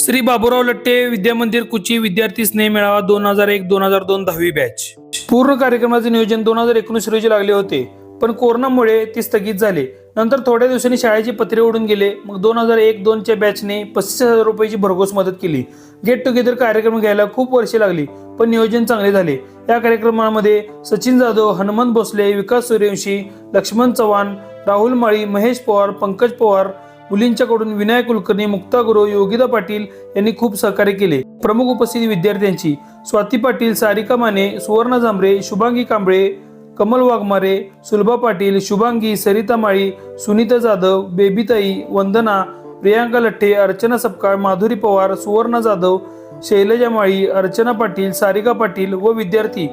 श्री बाबूराव लट्टे विद्या मंदिर कुची विद्यार्थी स्नेह मेळावा 2001-2002 10वी बॅच। पूर्ण कार्यक्रमाचे नियोजन 2019 रोजी लागले होते, पण कोरोनामुळे ती स्थगित झाले। नंतर थोड्या दिवसांनी शाळेची पत्रे उडून गेले। मग 2001-2 च्या बॅचने 35,000 रुपयाची भरघोस मदत केली। गेट टुगेदर कार्यक्रम घ्यायला खूप वर्षे लागली, पण नियोजन चांगले झाले। या कार्यक्रमामध्ये सचिन जाधव, हनुमंत भोसले, विकास सूर्यवंशी, लक्ष्मण चव्हाण, राहुल माळी, महेश पवार, पंकज पवार, मुलींच्याकडून विनायक कुलकर्णी, मुक्ता गुरु, योगिता पाटील यांनी खूप सहकार्य केले। प्रमुख उपस्थिती विद्यार्थ्यांची स्वाती पाटील, सारिका माने, सुवर्ण जांभरे, शुभांगी कांबळे, कमल वाघमारे, सुलभा पाटील, शुभांगी, सरिता माळी, सुनीता जाधव, बेबीताई, वंदना, प्रियांका लट्टे, अर्चना सपकाळ, माधुरी पवार, सुवर्ण जाधव, शैलजा माळी, अर्चना पाटील, सारिका पाटील व विद्यार्थी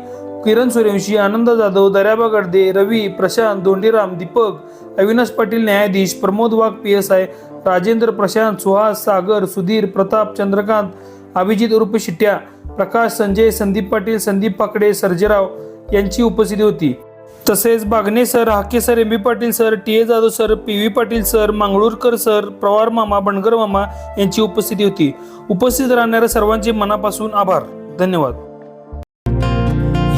किरण सूर्यवंशी, आनंद जाधव, दर्याबा गर्दे, रवी, प्रशांत, धोंडीराम, दीपक, अविनाश पाटील न्यायाधीश, प्रमोद वाघ PSI, राजेंद्र, प्रशांत, सुहास, सागर, सुधीर, प्रताप, चंद्रकांत, अभिजित उर्फ शिट्या, प्रकाश, संजय, संदीप पाटील, संदीप पाकडे, सर्जेराव यांची उपस्थिती होती। तसेच Bagane sir, Hake sir, MB Patil sir, TA Jadhav sir, PV Patil sir, Mangalurkar sir, Pravar मामा, बनगर मामा यांची उपस्थिती होती। उपस्थित राहणाऱ्या सर्वांचे मनापासून आभार। धन्यवाद।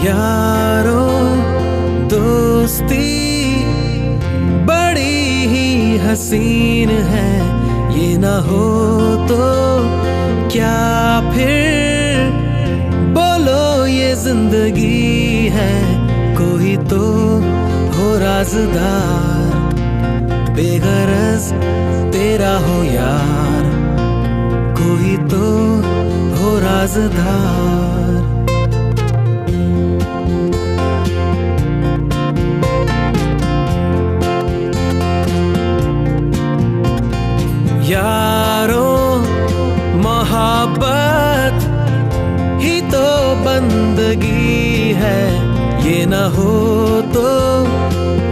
यारो दोस्ती बड़ी ही हसीन है, ये ना हो तो क्या फिर बोलो ये जिंदगी है। कोई तो हो राज़दार, बेगरज तेरा हो यार, कोई तो हो राज़दार। यारो मोहब्बत ही तो बंदगी है, ये न हो तो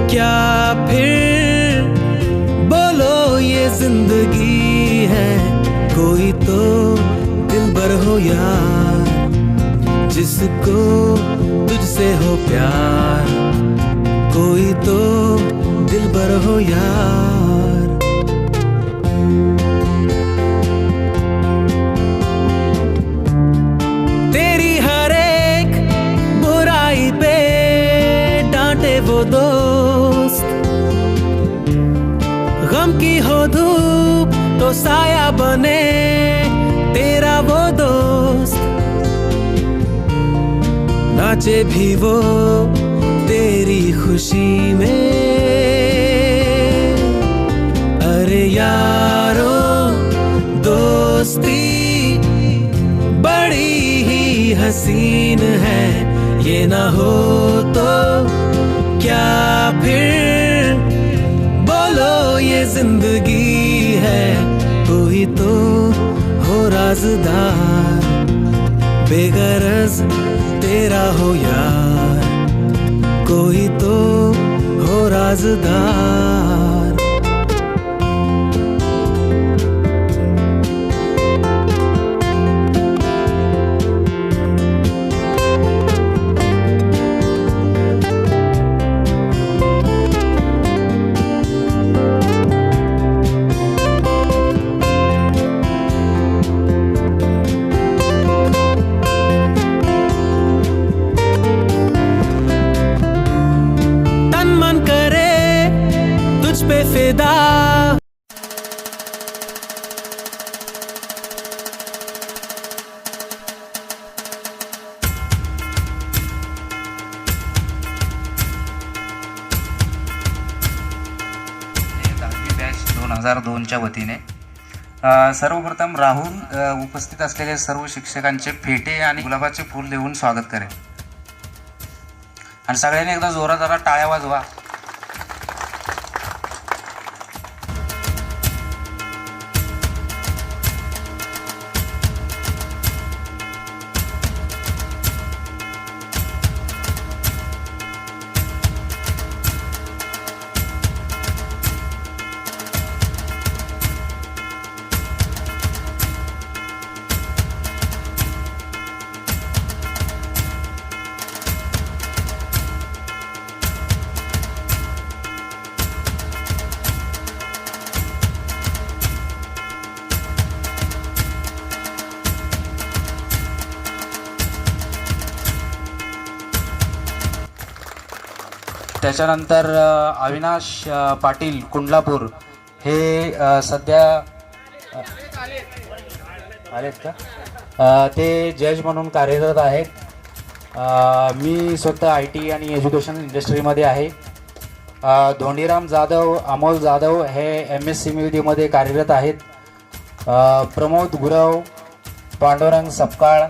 क्या फिर बोलो ये जिंदगी है। कोई तो दिलबर हो यार, जिसको तुझसे हो प्यार, कोई तो दिलबर हो यार। तेरी हर एक बुराई पे डांटे वो दोस्त, गम की हो धूप तो साया बने तेरा वो दोस्त। नाचे भी वो तेरी खुशी में, अरे यारो दोस्ती बड़ी ही हसीन है, ये ना हो तो क्या फिर बोलो ये जिंदगी है। कोई तो हो राज़दार, बेगरज तेरा हो यार, कोई तो हो राज़दार। पे फिदा बॅच 2002च्या वतीने सर्वप्रथम राहुल उपस्थित असलेले सर्व शिक्षकांचे फेटे आणि गुलाबाचे फूल देऊन स्वागत करेल। आणि सगळ्यांनी एकदा जोरात टाळ्या वाजवा। त्याच्यानंतर अविनाश पाटील कुंडलापूर हे सध्या आलेत का, ते जज म्हणून कार्यरत आहेत. मी स्वतः IT आणि एज्युकेशन इंडस्ट्रीमध्ये आहे. धोंडीराम जाधव, अमोल जाधव हे MSCMD मध्ये कार्यरत आहेत. प्रमोद गुरव, पांडुरंग सपकाळ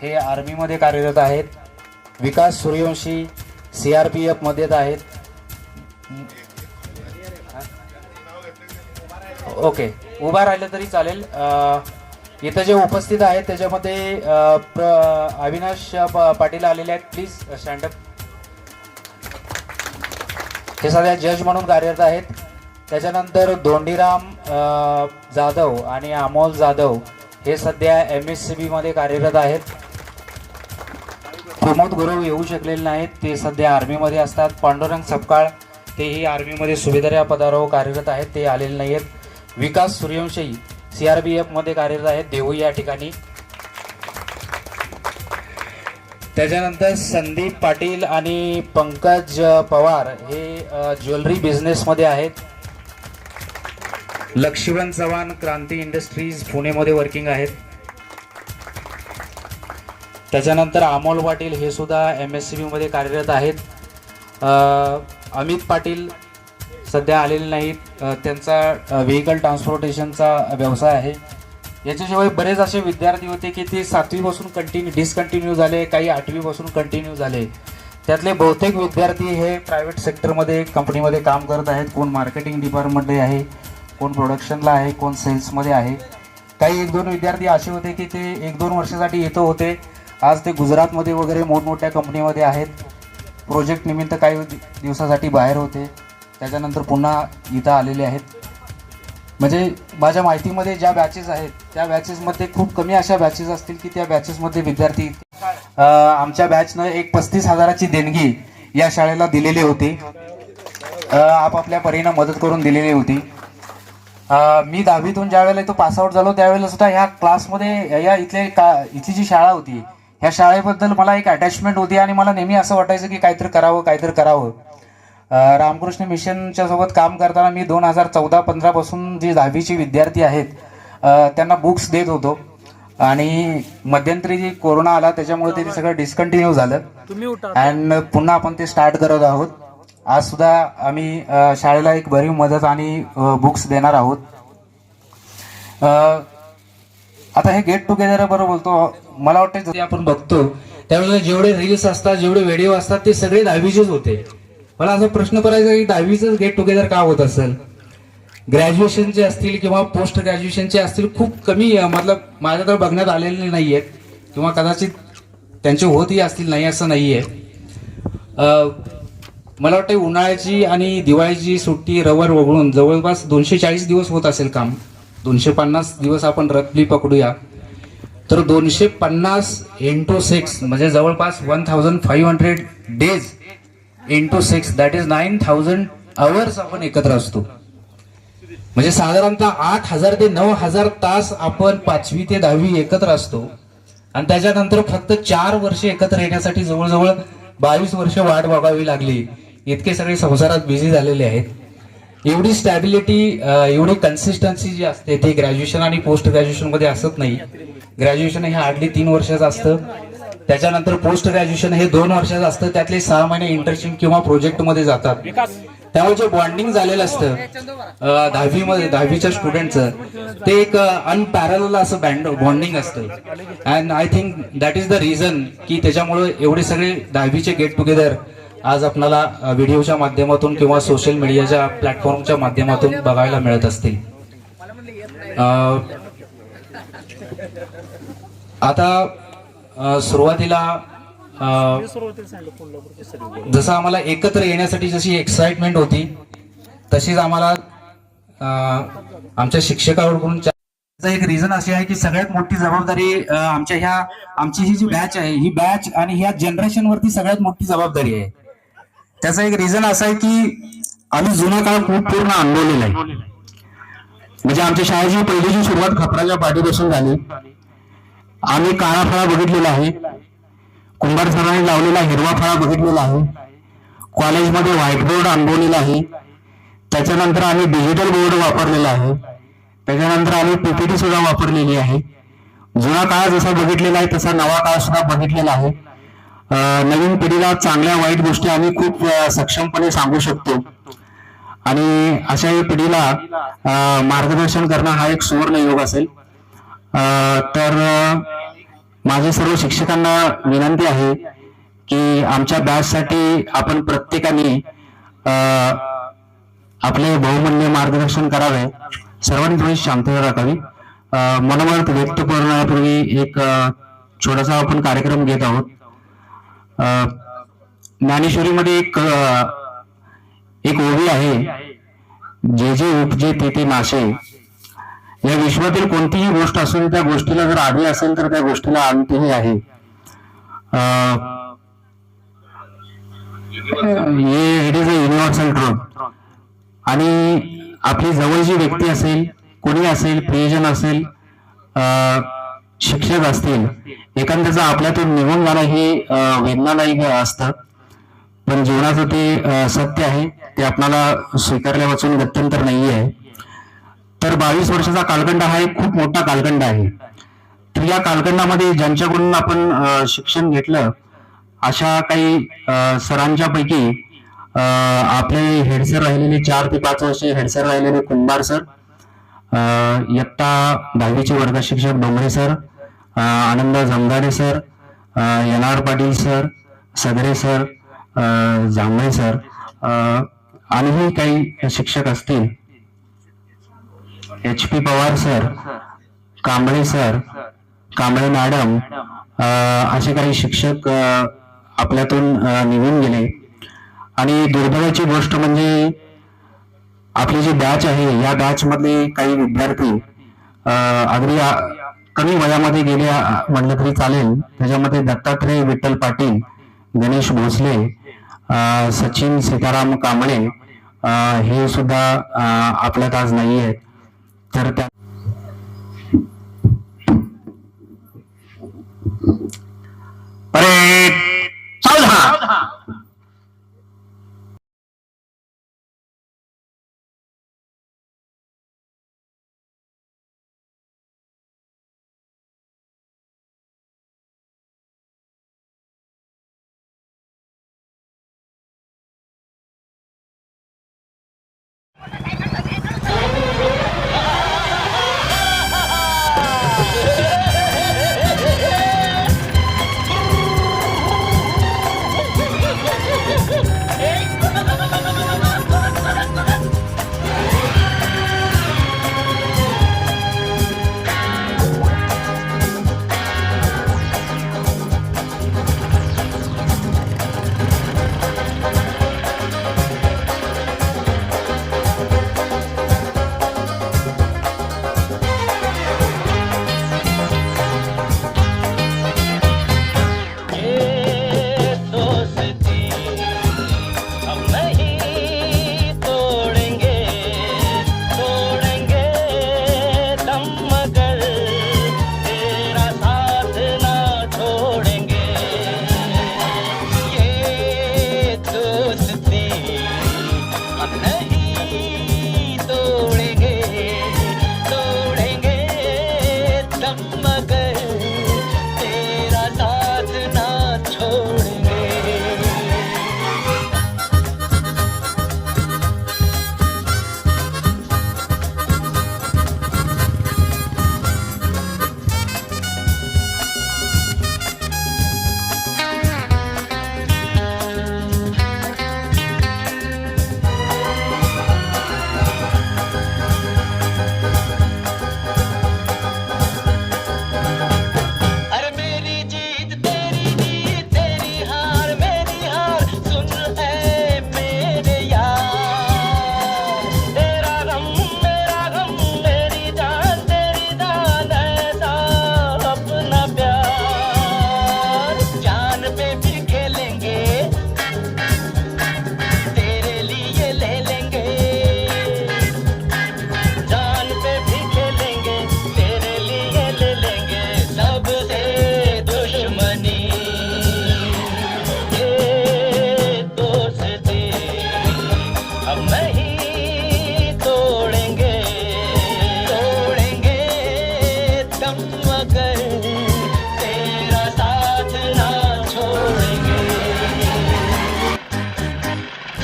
हे आर्मीमध्ये कार्यरत आहेत. विकास सूर्यवंशी CRPF मध्ये आहेत. ओके, उभा राहिलं तरी चालेल. इथं जे उपस्थित आहेत त्याच्यामध्ये अविनाश पाटील आलेले आहेत. Please stand up. हे सध्या जज म्हणून कार्यरत आहेत. त्याच्यानंतर धोंडीराम जाधव आणि अमोल जाधव हे सध्या MSCB मध्ये कार्यरत आहेत. प्रमोद गुरव येऊ शकलेले नाहीत, ते सध्या आर्मीमध्ये असतात. पांडुरंग सपकाळ तेही आर्मीमध्ये सुभेदार या पदावर कार्यरत आहेत, ते आलेले नाही आहेत. विकास सूर्यवंशी CRPF मध्ये कार्यरत आहेत, देऊ या ठिकाणी. त्याच्यानंतर संदीप पाटील आणि पंकज पवार हे ज्वेलरी बिझनेसमध्ये आहेत. लक्ष्मण चव्हाण क्रांती इंडस्ट्रीज पुणेमध्ये वर्किंग आहेत. त्याच्यानंतर अमोल पाटील हे सुद्धा MSCB मध्ये कार्यरत आहेत. अमित पाटील सध्या आलेले नाहीत, त्यांचा व्हेकल ट्रान्सपोर्टेशनचा व्यवसाय आहे. याच्याशिवाय बरेच असे विद्यार्थी होते की ते 7वीपासून डिस्कंटिन्यू झाले, काही 8वीपासून कंटिन्यू झाले. त्यातले बहुतेक विद्यार्थी हे प्रायव्हेट सेक्टरमध्ये कंपनीमध्ये काम करत आहेत. कोण मार्केटिंग डिपार्टमेंटमध्ये आहे, कोण प्रोडक्शनला आहे, कोण सेल्समध्ये आहे. काही 1-2 विद्यार्थी असे होते की ते 1-2 वर्षासाठी येत होते, आज ते गुजरातमध्ये वगैरे मोठमोठ्या कंपनीमध्ये आहेत. प्रोजेक्ट निमित्त काही दिवसासाठी बाहेर होते, त्याच्यानंतर पुन्हा इथं आलेले आहेत. म्हणजे माझ्या माहितीमध्ये ज्या बॅचेस आहेत त्या बॅचेसमध्ये खूप कमी अशा बॅचेस असतील की त्या बॅचेसमध्ये विद्यार्थी आमच्या बॅचनं एक 35,000ची देणगी या शाळेला दिलेली होती, आपापल्या परीनं मदत करून दिलेली होती. मी 10वीतून ज्या वेळेला तो पासआउट झालो त्यावेळेला सुद्धा ह्या क्लासमध्ये या इथली जी शाळा होती ह्या शाळेबद्दल मला एक अटॅचमेंट होती आणि मला नेहमी असं वाटायचं की काहीतरी करावं. रामकृष्ण मिशनच्या सोबत काम करताना मी 2014-15 पासून जे 10वीचे विद्यार्थी आहेत त्यांना बुक्स देत होतो आणि मध्यंतरी जे कोरोना आला त्याच्यामुळे ते सगळं डिस्कंटिन्यू झालं अँड पुन्हा आपण ते स्टार्ट करत आहोत. आज सुद्धा आम्ही शाळेला एक भरीव मदत आणि बुक्स देणार आहोत. आता हे गेट टुगेदर बरोबर बोलतो, मला वाटतं जरी आपण बघतो त्यावेळेला जेवढे रील्स असतात, जेवढे व्हिडिओ असतात ते सगळे 10वीचेच होते. मला असा प्रश्न करायचा की 10वीचं गेट टुगेदर का होत असेल? ग्रॅज्युएशनचे असतील किंवा पोस्ट ग्रॅज्युएशनचे असतील खूप कमी, मतलब माझ्याकडे बघण्यात आलेले नाही आहेत किंवा कदाचित त्यांचे होतही असतील, नाही असं नाही आहे. मला वाटतं उन्हाळ्याची आणि दिवाळीची सुट्टी रविवार वगळून जवळपास 240 दिवस होत असेल काम. 250 दिवस आपण रफली पकडूया तर 250 × 6 म्हणजे जवळपास 1500 डेज × 6 दॅट इज 9000 आवर्स आपण एकत्र असतो. म्हणजे साधारणतः 8000 ते 9000 तास आपण 5वी ते 10वी एकत्र असतो आणि त्याच्यानंतर फक्त 4 वर्ष एकत्र येण्यासाठी जवळजवळ 22 वर्ष वाट बघावी लागली. इतके सगळे संसारात बिझी झालेले आहेत. एवढी स्टॅबिलिटी, एवढी कन्सिस्टन्सी जी असते ते ग्रॅज्युएशन आणि पोस्ट ग्रॅज्युएशन मध्ये असत नाही. ग्रॅज्युएशन हे हार्डली 3 वर्षाचं असतं, त्याच्यानंतर पोस्ट ग्रॅज्युएशन हे 2 वर्षाचं असतं, त्यातले 6 महिने इंटर्नशिप किंवा प्रोजेक्ट मध्ये जातात. त्यामुळे जे बॉन्डिंग झालेलं असतं 10वीच्या स्टुडंटचं ते एक अनपॅरल असं बॉन्डिंग असतं and I think that is the reason की त्याच्यामुळे एवढे सगळे 10वीचे गेट टुगेदर आज आपल्याला व्हिडिओच्या माध्यमातून किंवा सोशल मीडियाच्या प्लॅटफॉर्मच्या माध्यमातून बघायला मिळत असतील. आता सुरुवातीला जसं आम्हाला एकत्र येण्यासाठी जशी एक्साइटमेंट होती तशीच आम्हाला आमच्या शिक्षकाकडून एक रिझन असे आहे की सगळ्यात मोठी जबाबदारी आमची ही जी बॅच आहे ही बॅच आणि ह्या जनरेशन वरती सगळ्यात मोठी जबाबदारी आहे. त्याचा एक रिझन असा आहे की आम्ही जुना काळ खूप पूर्ण अनुभवलेला आहे. म्हणजे आमच्या शाळेची पहिलीची सुरुवात खपराच्या पाठीपासून झाली. आम्ही काळा फळा बघितलेला आहे, कुंभार सरांनी लावलेला हिरवा फळा बघितलेला आहे, कॉलेजमध्ये व्हाईट बोर्ड अनुभवलेला आहे. त्याच्यानंतर आम्ही डिजिटल बोर्ड वापरलेला आहे. त्याच्यानंतर आम्ही पीपीटी सुद्धा वापरलेली आहे. जुना काळ जसा बघितलेला आहे तसा नवा काळ सुद्धा बघितलेला आहे. नवीन पिढीला चांगल्या वाईट गोष्टी आम्ही खूप सक्षमपणे सांगू शकतो आणि अशा पिढीला मार्गदर्शन करणं हा एक सुवर्ण योग असेल. तर माझे सर्व शिक्षकांना विनंती आहे की आमच्या बॅचसाठी आपण प्रत्येकाने आपले बहुमूल्य मार्गदर्शन करावे. सर्वांनी थोडी शांतता राखावी. मनोमत व्यक्त करण्यापूर्वी एक छोटासा आपण कार्यक्रम घेत आहोत. ज्ञानेश्वरीमध्ये एक ओवी आहे, जे जे उपजे ते ते नाशे. या विश्वातील कोणतीही गोष्ट असून त्या गोष्टीला जर आधी असेल तर त्या गोष्टीला अंतही आहे. It is a universal truth. आणि आपली जवळची व्यक्ती असेल, कोणी असेल, प्रियजन असेल, शिक्षक असतील, एखाद्याचं आपल्यातून निघून जाणं हे वेदनादायी असतं. पण जीवनाचं ते सत्य आहे, ते आपल्याला स्वीकारल्यापासून गत्यंतर नाही आहे. तर 22 वर्षाचा कालखंड हा एक खूप मोठा कालखंड आहे. तर या कालखंडामध्ये ज्यांच्याकडून आपण शिक्षण घेतलं अशा काही सरांच्या पैकी आपले हेडसर राहिलेले 4 ते 5 वर्षे हेडसर राहिलेले कुंभार सर, इयत्ता 10वीचे वर्ग शिक्षक Dongre sir, Anand Jamdare sir, NR Patil sir, Sadare sir, Jambhale sir, आणखी काही शिक्षक असतील, HP Pawar sir, Kamble sir, Kamble madam, असे काही शिक्षक आपल्यातून निघून गेले. आणि दुर्दैवाची गोष्ट म्हणजे आपली जी बॅच आहे या बॅच मधले काही विद्यार्थी अगदी कमी वयामध्ये गेले म्हणलं तरी चालेल. त्याच्यामध्ये दत्तात्रय विठ्ठल पाटील, गणेश भोसले, सचिन सीताराम कांबळे हे सुद्धा आपल्यात आज नाही आहेत. तर त्या दम मगर तेरा साथ ना छोड़ेंगे।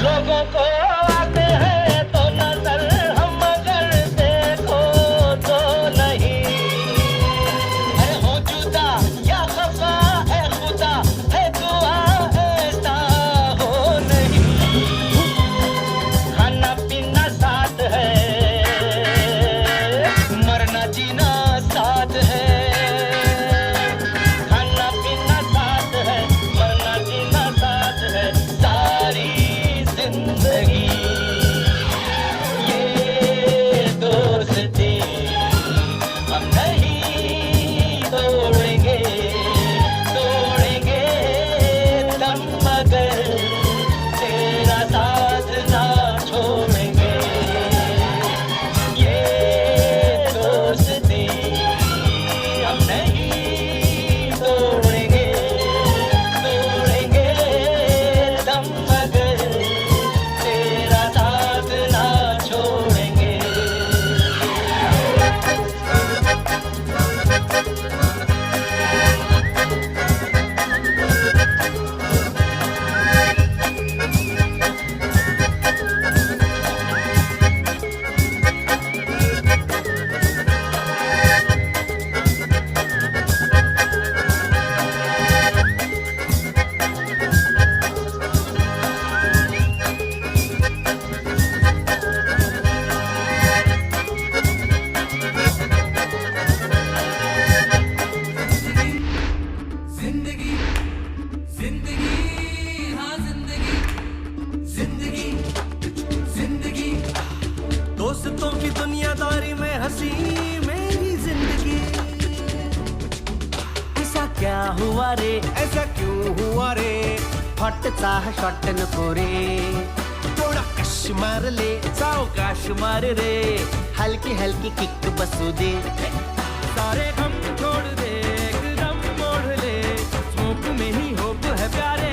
लोगों को आते हैं तो नजर हम मगर देखो तो नहीं। अरे हो जुदा या खफा है खुदा है दुआ ऐसा हो नहीं। खाना पीना साथ है मरना जीना साथ है। खाना पीना साथ है मरना जीना साथ है सारी जिंदगी। ये दोस्ती हम नहीं तोड़ेंगे तोड़ेंगे दम मगर तेरा साथ ना छोड़ेंगे। ये दोस्ती हम नहीं तोड़ेंगे तोड़ेंगे दम मगर तेरा साथ ना छोड़ेंगे। जिंदगी जिंदगी हाँ जिंदगी जिंदगी जिंदगी दोस्तों की दुनियादारी में हंसी मेरी जिंदगी। ऐसा क्या हुआ रे ऐसा क्यों हुआ रे फटचा शॉट नको रे थोडा कश मार ले सावकाश मार रे हलकी हलकी किक बसू दे सारे गम छोड़ दे एकदम मोड़ ले स्मोक में ही होप है प्यारे।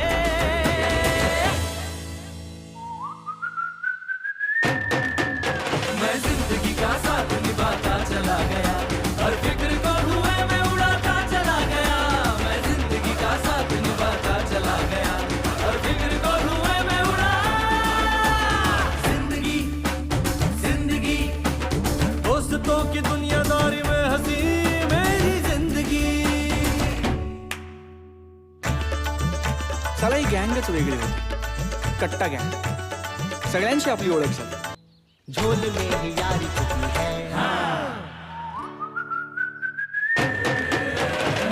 मैं जिंदगी का साथ निभाता चला गया हर फिक्र को धुएं में उड़ाता चला गया। मैं जिंदगी का साथ निभाता चला गया हर फिक्र को धुएं में उड़ा। जिंदगी जिंदगी दोस्तों की दुनियादारी में हंसी मेरी जिंदगी। साला ही गँगच वेगळी होती कट्टा गँग सगळ्यांची आपली ओळख झाली। झोल में ही यारी छुपी है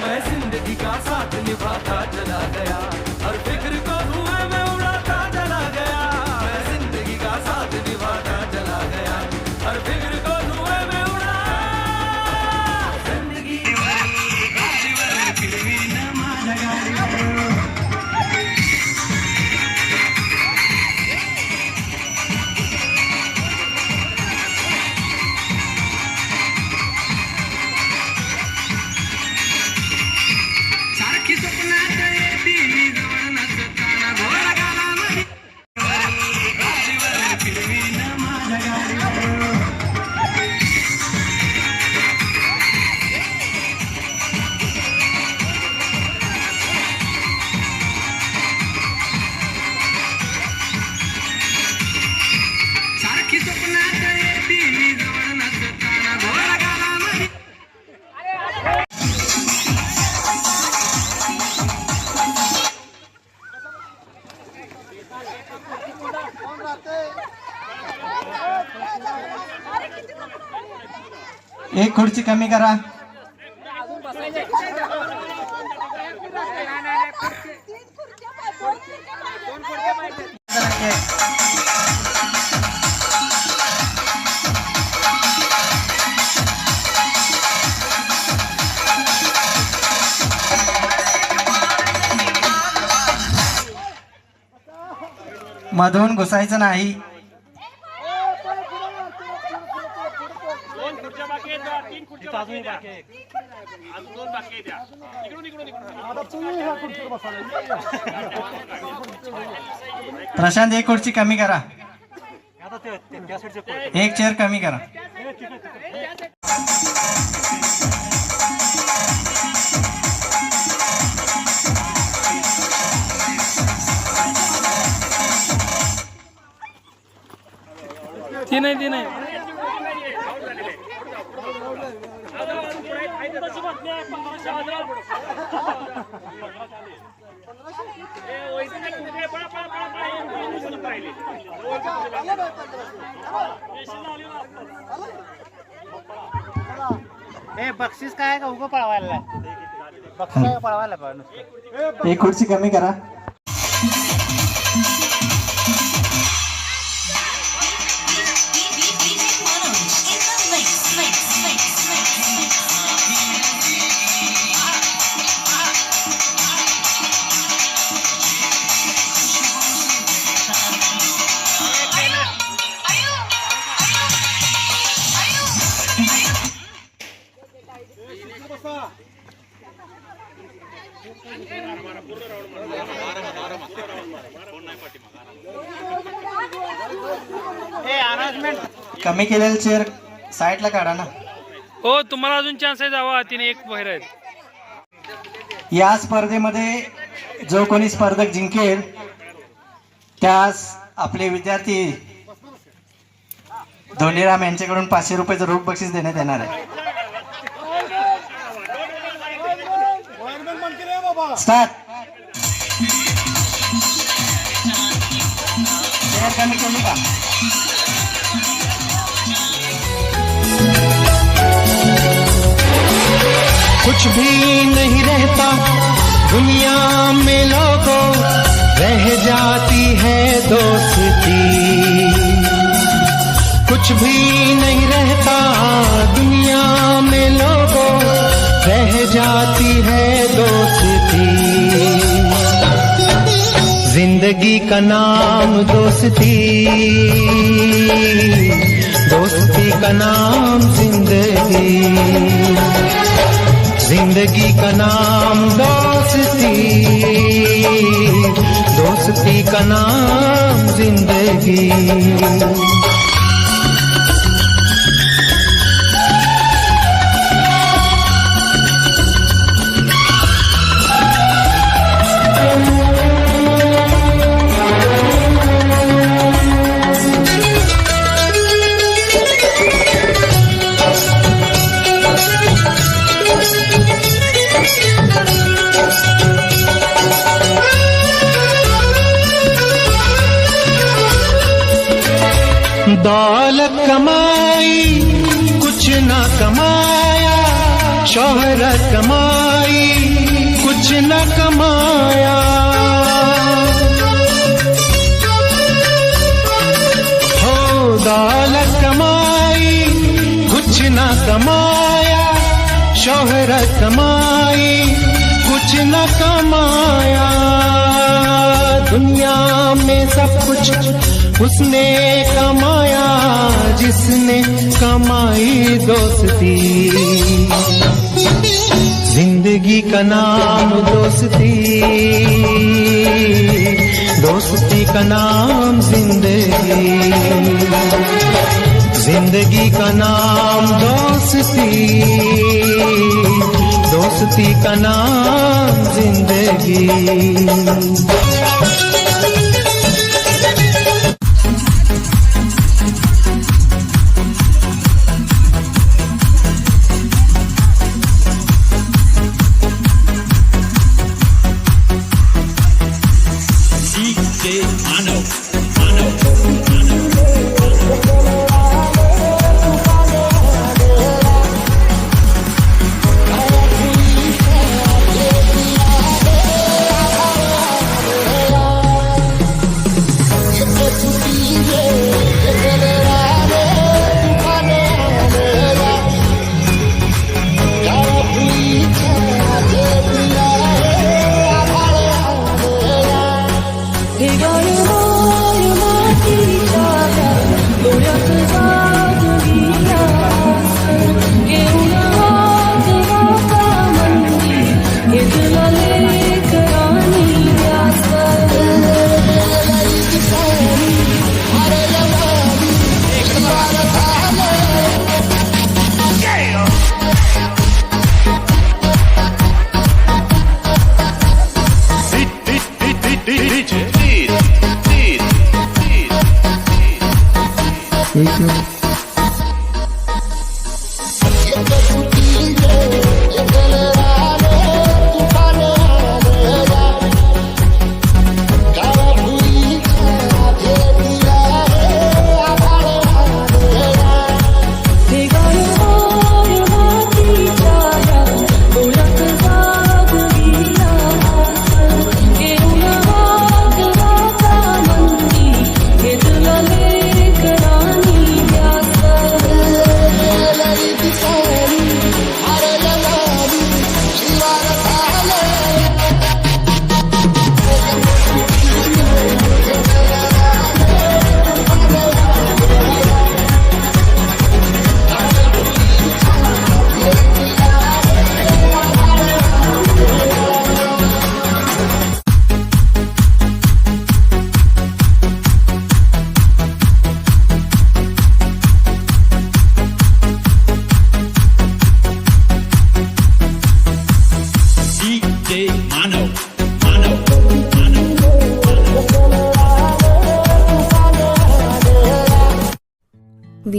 मैं जिंदगी का साथ निभाता चला गया हर फिक्र को धुएं में उड़ाता चला गया। मैं जिंदगी का साथ निभाता चला गया हर फिक्र को धुएं में उड़ा। जिंदगी सारखी स्वप्नात येती जवळ नसताना घोर गावामध्ये गाडीवर फिरवीन माझ्या गाडीवर। सारखी स्वप्नात येती जवळ नसताना घोर गावामध्ये एक खुर्ची कमी करा। मधून घुसायचं नाही। प्रशांत एक खुर्ची कमी करा, एक चेअर कमी करा। ती नाही बक्षीस काय का उगं पळवायला बक्षीस पळवायला पाहिजे. एक खुर्ची कमी करा. कमी केलेलं चेअर साईडला काढा ना. हो तुम्हाला अजून चान्स आहे, जावा तिने एक बाहेर आहेत. या स्पर्धेमध्ये जो कोणी स्पर्धक जिंकेल त्यास आपले विद्यार्थी धोंडीराम यांच्याकडून 500 रुपयाचं रोख बक्षीस देण्यात येणार आहे. स्टार्ट. चेअर कमी केली का? कुछ भी नहीं रहता दुनिया में लोगों, रह जाती है दोस्ती. कुछ भी नहीं रहता दुनिया में लोगों, रह जाती है दोस्ती. जिंदगी का नाम दोस्ती, दोस्ती का नाम जिंदगी. जिंदगी का नाम दोस्ती, दोस्ती का नाम जिंदगी. दौलत कमाई कुछ न कमाया, शोहरत कमाई कुछ न कमाया. हो दौलत कमाई कुछ न कमाया, शोहरत कमाई कुछ न कमाया. दुनिया में सब कुछ उसने कमाया जिसने कमाई दोस्ती. जिंदगी का नाम दोस्ती, दोस्ती का नाम जिंदगी. जिंदगी का नाम दोस्ती, दोस्ती का नाम जिंदगी.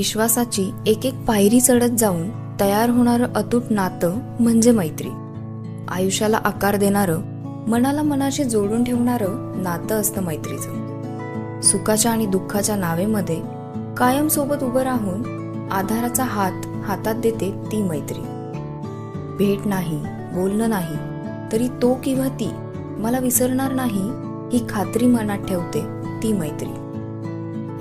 विश्वासाची एक एक पायरी चढत जाऊन तयार होणारं अतूट नातं म्हणजे मैत्री. आयुष्याला आकार देणारं, मनाला मनाशी जोडून ठेवणारं नातं असतं मैत्रीचं. सुखाच्या आणि दुःखाच्या नावेमध्ये कायम सोबत उभं राहून आधाराचा हात हातात देते ती मैत्री. भेट नाही, बोलणं नाही, तरी तो किंवा ती मला विसरणार नाही ही खात्री मनात ठेवते ती मैत्री.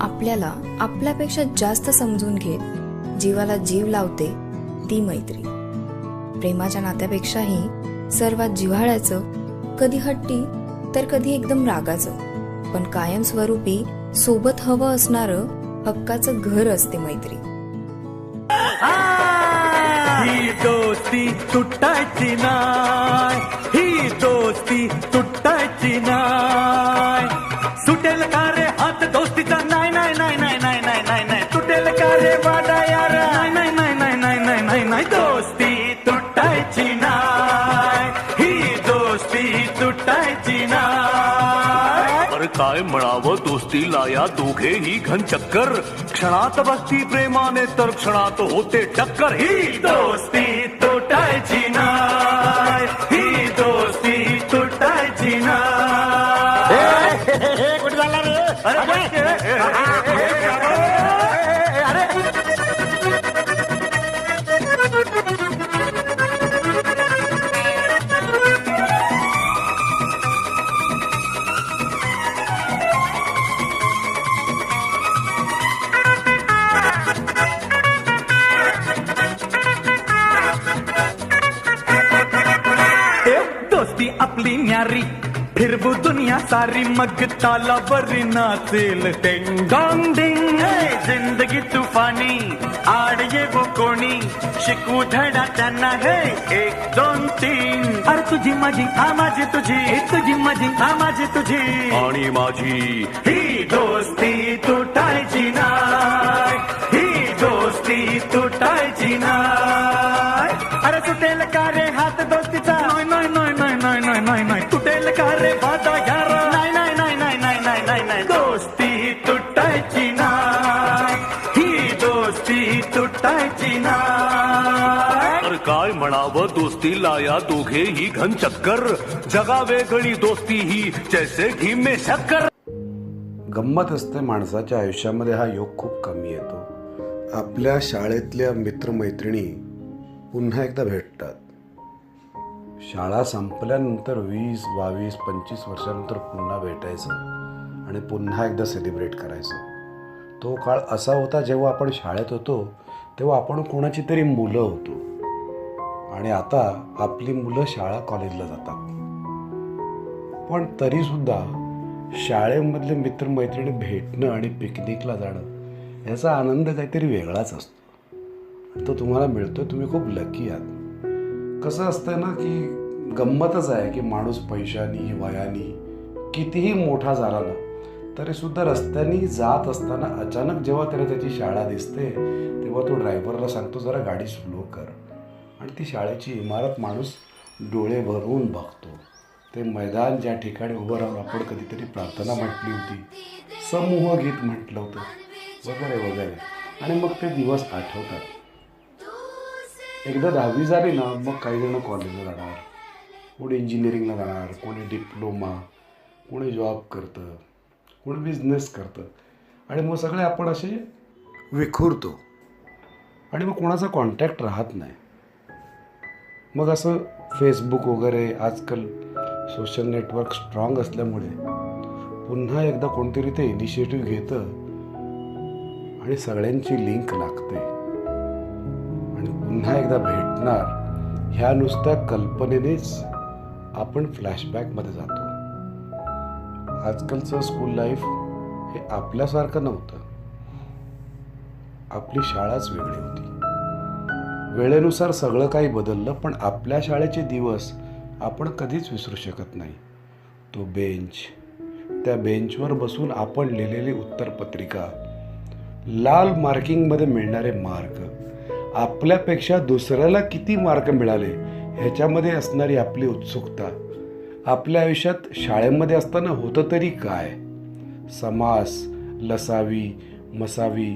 आपल्याला आपल्यापेक्षा जास्त समजून घेत जीवाला जीव लावते ती मैत्री. प्रेमाच्या नात्यापेक्षाही सर्वात जिव्हाळ्याचं, कधी हट्टी तर कधी एकदम रागाचं, पण कायमस्वरूपी सोबत हवं असणारं हक्काचं घर असते मैत्री. ही दोस्ती तुटायची नाय, ही दोस्ती तुटायची नाय. सुटेल का रे हात दोस्तीचा, नाही नाही नाही नाही नाही नाही नाही नाही. तुटेल का रे वाडा यार, नाही नाही नाही नाही नाही नाही नाही नाही. दोस्ती तुटायची नाय, ही दोस्ती तुटायची नाय. अरे काय म्हणावं दोस्तीला या दोघेही घन चक्कर. क्षणात बसती प्रेमाने तर क्षणात होते टक्कर. ही दोस्ती तुटायची नाय, ही दोस्ती तुटायची नाय. कुठे झाला रे? दोस्ती आपली न्यारी, फिरवू दुनिया सारी, मग तालावर नाचेल टेंग डॉंग डिंग. जिंदगी तुफानी, आड ये वो कोणी, शिकू धडा त्यांना हे 1 2 3. अरे तुझी माझी, हा माझी तुझी, तुझी माझी, हा माझी तुझी आणि माझी. ही दोस्ती तुटायची नाय, ही दोस्ती तुटायची नाय. अरे सुटेल का रे हात दोस्तीचा, नाही नाही नाही नाही नाही नाही नाही. तुटेल का रे वादा यार, नाही नाही नाही नाही नाही नाही नाही नाही. दोस्ती तुटायची नाय, ही दोस्ती तुटायची नाय. अरे काय म्हणावं दोस्तीला या दोघेही घन चक्कर. जगा वेगळी दोस्ती ही जैसे घी में शक्कर. गंमत असते, माणसाच्या आयुष्यामध्ये हा योग खूप कमी येतो. आपल्या शाळेतल्या मित्रमैत्रिणी पुन्हा एकदा भेटतात. शाळा संपल्यानंतर 20, 22, 25 वर्षानंतर पुन्हा भेटायचं आणि पुन्हा एकदा सेलिब्रेट करायचं. तो काळ असा होता जेव्हा आपण शाळेत होतो तेव्हा आपण कोणाची तरी मुलं होतो आणि आता आपली मुलं शाळा कॉलेजला जातात. पण तरीसुद्धा शाळेमधले मित्रमैत्रिणी भेटणं आणि पिकनिकला जाणं याचा आनंद काहीतरी वेगळाच असतो. तो तुम्हाला मिळतो, तुम्ही खूप लकी आहात. कसं असतं ना की गंमतच आहे की माणूस पैशानी, वयानी कितीही मोठा झाला ना तरीसुद्धा रस्त्याने जात असताना अचानक जेव्हा त्याला त्याची शाळा दिसते तेव्हा तो ड्रायव्हरला सांगतो जरा गाडी स्लो कर. आणि ती शाळेची इमारत माणूस डोळे भरून बघतो. ते मैदान ज्या ठिकाणी उभं राहून आपण कधीतरी प्रार्थना म्हटली होती, समूह गीत म्हटलं होतं वगैरे वगैरे. आणि मग ते दिवस आठवतात. एकदा 10वी झाली ना मग काही जण कॉलेजला जाणार, कोणी इंजिनिअरिंगला जाणार, कोणी डिप्लोमा, कोणी जॉब करतं, कोणी बिझनेस करतं. आणि मग सगळे आपण असे विखुरतो आणि मग कोणाचा कॉन्टॅक्ट राहत नाही. मग असं फेसबुक वगैरे आजकाल सोशल नेटवर्क स्ट्रॉंग असल्यामुळे पुन्हा एकदा कोणतरी ते इनिशिएटिव्ह घेतं आणि सगळ्यांची लिंक लागते आणि पुन्हा एकदा भेटणार ह्या नुसत्या कल्पनेनेच आपण फ्लॅशबॅकमध्ये जातो. आजकालचं स्कूल लाईफ हे आपल्यासारखं नव्हतं. आपली शाळाच वेगळी होती. वेळेनुसार सगळं काही बदललं, पण आपल्या शाळेचे दिवस आपण कधीच विसरू शकत नाही. तो बेंच, त्या बेंचवर बसून आपण लिहिलेली उत्तरपत्रिका, लाल मार्किंगमध्ये मिळणारे मार्क, आपल्यापेक्षा दुसऱ्याला किती मार्क मिळाले ह्याच्यामध्ये असणारी आपली उत्सुकता, आपल्या आयुष्यात शाळेमध्ये असताना होतं तरी काय, समास, लसावी, मसावी,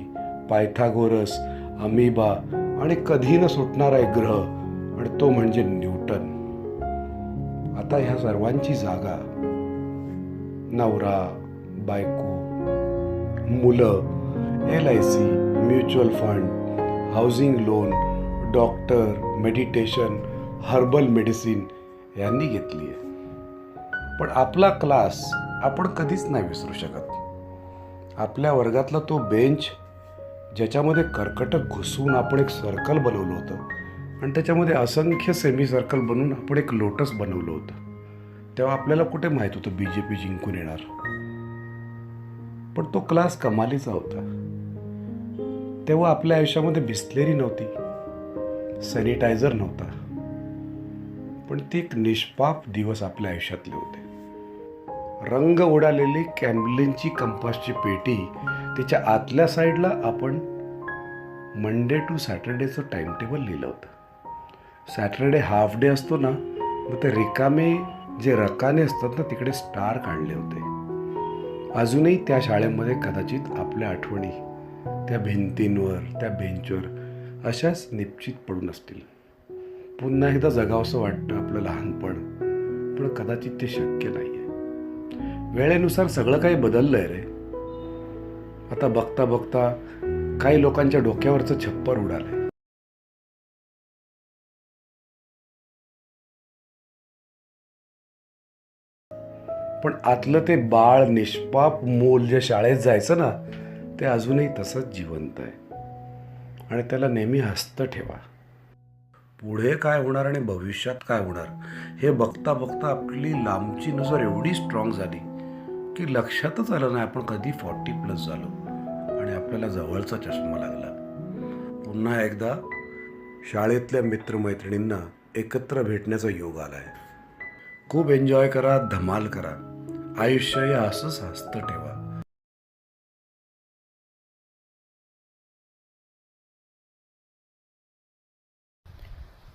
पायथागोरस, अमिबा आणि कधी न सुटणारा एक ग्रह, आणि तो म्हणजे न्यूटन. आता ह्या सर्वांची जागा नवरा, बायको, मुलं, LIC, mutual fund, housing loan, doctor, meditation, herbal medicine यांनी घेतली आहे. पण आपला क्लास आपण कधीच नाही विसरू शकत. आपल्या वर्गातला तो बेंच ज्याच्यामध्ये कर्कटक घुसवून आपण एक सर्कल बनवलं होतं आणि त्याच्यामध्ये असंख्य सेमी सर्कल बनवून आपण एक लोटस बनवलं होतं. तेव्हा आपल्याला कुठे माहीत होतं BJP जिंकून येणार. पण तो क्लास कमालीचा होता. तेव्हा आपल्या आयुष्यामध्ये बिस्लेरी नव्हती, सॅनिटायझर नव्हता, पण ती एक निष्पाप दिवस आपल्या आयुष्यातले होते. रंग उडालेली कॅम्बलिनची कंपासची पेटी, तिच्या आतल्या साईडला आपण मंडे टू सॅटर्डेचं टाइम टेबल लिहिलं होतं. सॅटर्डे हाफ डे असतो ना, मग ते रिकामे जे रकाने असतात ना, तिकडे स्टार काढले होते. अजूनही त्या शाळेमध्ये कदाचित आपल्या आठवणी त्या भिंतींवर, त्या बेंचवर अशाच निश्चित पडून असतील. पुन्हा एकदा जगावंसं वाटतं आपलं लहानपण, पण कदाचित ते शक्य नाही आहे. वेळेनुसार सगळं काही बदललं आहे रे. आता बघता बघता काही लोकांच्या डोक्यावरचं छप्पर उडालंय. पण आतलं ते बाळ निष्पाप मूल जे शाळेत जायचं ना, ते अजूनही तसंच जिवंत आहे. आणि त्याला नेहमी हसतं ठेवा. पुढे काय होणार आणि भविष्यात काय होणार हे बघता बघता आपली लांबची नजर एवढी स्ट्रॉंग झाली की लक्षातच आलं नाही आपण कधी 40+ झालो आणि आपल्याला जवळचा चष्मा लागला. पुन्हा एकदा शाळेतल्या मित्रमैत्रिणींना एकत्र भेटण्याचा योग आला आहे. खूप एन्जॉय करा, धमाल करा. आयुष्य हे असंच हसतं ठेवा.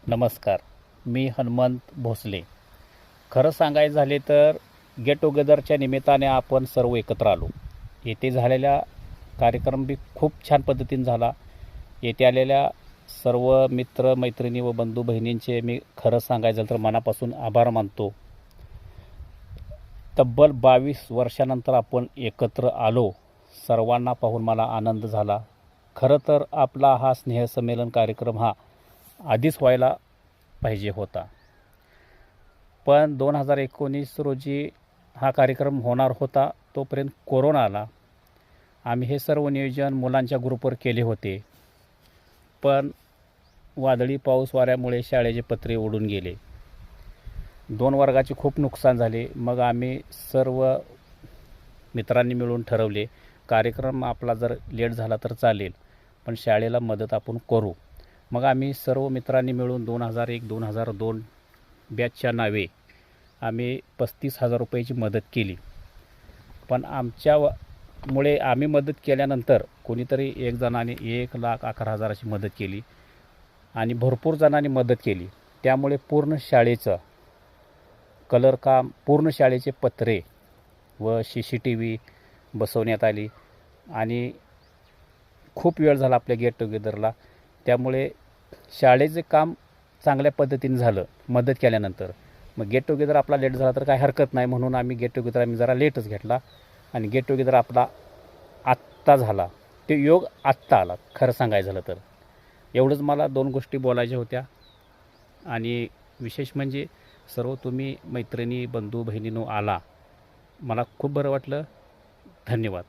नमस्कार, मी हनुमंत भोसले. खरं सांगायचं झाले तर गेट टुगेदरच्या निमित्ताने आपण सर्व एकत्र आलो. येथे झालेला कार्यक्रम बी खूप छान पद्धतीने झाला. येथे आलेल्या सर्व मित्र मैत्रिणी व बंधू बहिणींचे मी खरं सांगायचं झालं तर मनापासून आभार मानतो. तब्बल 22 वर्षानंतर आपण एकत्र आलो. सर्वांना पाहून मला आनंद झाला. खरं तर आपला हा स्नेहसंमेलन कार्यक्रम हा आधीच व्हायला पाहिजे होता, पण 2019 रोजी हा कार्यक्रम होणार होता. तोपर्यंत कोरोना आला. आम्ही हे सर्व नियोजन मुलांच्या ग्रुपवर केले होते, पण वादळी पाऊस वाऱ्यामुळे शाळेचे पत्रे उडून गेले. 2 वर्गाचे खूप नुकसान झाले. मग आम्ही सर्व मित्रांनी मिळून ठरवले, कार्यक्रम आपला जर लेट झाला तर चालेल, पण शाळेला मदत आपण करू. मग आम्ही सर्व मित्रांनी मिळून 2001-2002 बॅचच्या नावे आम्ही 35,000 रुपयाची मदत केली. पण आमच्यामुळे आम्ही मदत केल्यानंतर कोणीतरी एक जणाने 1,11,000ची मदत केली आणि भरपूर जणांनी मदत केली. त्यामुळे पूर्ण शाळेचं कलर काम, पूर्ण शाळेचे पत्रे व CCTV बसवण्यात आली आणि खूप वेळ झाला आपल्या गेट टुगेदरला. त्यामुळे शाळेचे काम चांगल्या पद्धतीने झालं मदत केल्यानंतर. मग गेट टुगेदर आपला लेट झाला तर काय हरकत नाही, म्हणून आम्ही गेट टुगेदर आम्ही जरा लेटच घेतला आणि गेट टुगेदर आपला आत्ता झाला. ते योग आत्ता आला. खरं सांगायचं झालं तर एवढंच मला 2 गोष्टी बोलायच्या होत्या. आणि विशेष म्हणजे सर्व तुम्ही मैत्रिणी बंधू बहिणींनो आला, मला खूप बरं वाटलं. धन्यवाद.